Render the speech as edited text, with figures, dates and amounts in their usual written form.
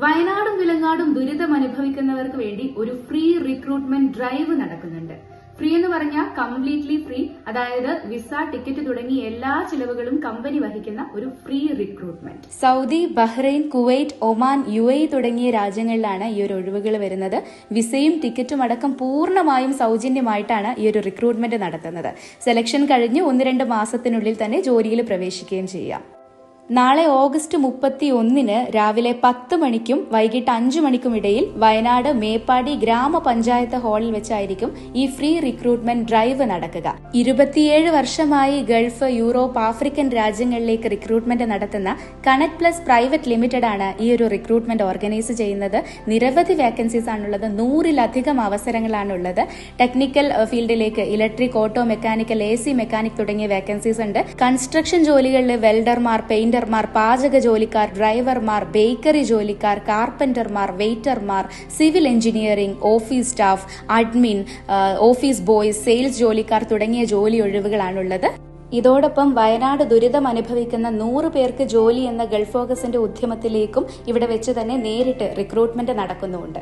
വയനാടും വിലങ്ങാടും ദുരിതം അനുഭവിക്കുന്നവർക്ക് വേണ്ടി ഒരു ഫ്രീ റിക്രൂട്ട്മെന്റ് ഡ്രൈവ് നടക്കുന്നുണ്ട്. ഫ്രീ എന്ന് പറഞ്ഞാൽ കംപ്ലീറ്റ്ലി ഫ്രീ, അതായത് വിസ, ടിക്കറ്റ് തുടങ്ങി എല്ലാ ചിലവുകളും കമ്പനി വഹിക്കുന്ന ഒരു free recruitment. Saudi, Bahrain, Kuwait, Oman, UAE തുടങ്ങിയ രാജ്യങ്ങളിലാണ് ഈ ഒരു ഒഴിവുകൾ വരുന്നത്. വിസയും ടിക്കറ്റും അടക്കം പൂർണ്ണമായും സൗജന്യമായിട്ടാണ് ഈ ഒരു റിക്രൂട്ട്മെന്റ് നടത്തുന്നത്. സെലക്ഷൻ കഴിഞ്ഞ് 1-2 മാസത്തിനുള്ളിൽ തന്നെ ജോലിയിൽ പ്രവേശിക്കുകയും ചെയ്യാം. നാളെ ഓഗസ്റ്റ് 31 രാവിലെ 10 മണിക്കും വൈകിട്ട് 5 മണിക്കും ഇടയിൽ വയനാട് മേപ്പാടി ഗ്രാമപഞ്ചായത്ത് ഹാളിൽ വെച്ചായിരിക്കും ഈ ഫ്രീ റിക്രൂട്ട്മെന്റ് ഡ്രൈവ് നടക്കുക. 27 വർഷമായി ഗൾഫ്, യൂറോപ്പ്, ആഫ്രിക്കൻ രാജ്യങ്ങളിലേക്ക് റിക്രൂട്ട്മെന്റ് നടത്തുന്ന കണക്ട് പ്ലസ് പ്രൈവറ്റ് ലിമിറ്റഡ് ആണ് ഈ ഒരു റിക്രൂട്ട്മെന്റ് ഓർഗനൈസ് ചെയ്യുന്നത്. നിരവധി വേക്കൻസീസ് ആണുള്ളത്. 100-ലധികം അവസരങ്ങളാണുള്ളത്. ടെക്നിക്കൽ ഫീൽഡിലേക്ക് electric, auto mechanical, AC mechanic തുടങ്ങിയ വേക്കൻസീസ് ഉണ്ട്. കൺസ്ട്രക്ഷൻ ജോലികളിൽ വെൽഡർമാർ, പെയിന്റർമാർ, പാചക ജോലിക്കാർ, ഡ്രൈവർമാർ, ബേക്കറി ജോലിക്കാർ, കാർപ്പന്റർമാർ, വെയിറ്റർമാർ, civil engineering, office staff, admin, office boys, sales ജോലിക്കാർ തുടങ്ങിയ ജോലി ഒഴിവുകളാണുള്ളത്. ഇതോടൊപ്പം വയനാട് ദുരിതം അനുഭവിക്കുന്ന 100 പേർക്ക് ജോലി എന്ന ഗൾഫ് ഫോക്കസിന്റെ ഉദ്യമത്തിലേക്കും ഇവിടെ വെച്ച് തന്നെ നേരിട്ട് റിക്രൂട്ട്മെന്റ് നടക്കുന്നുണ്ട്.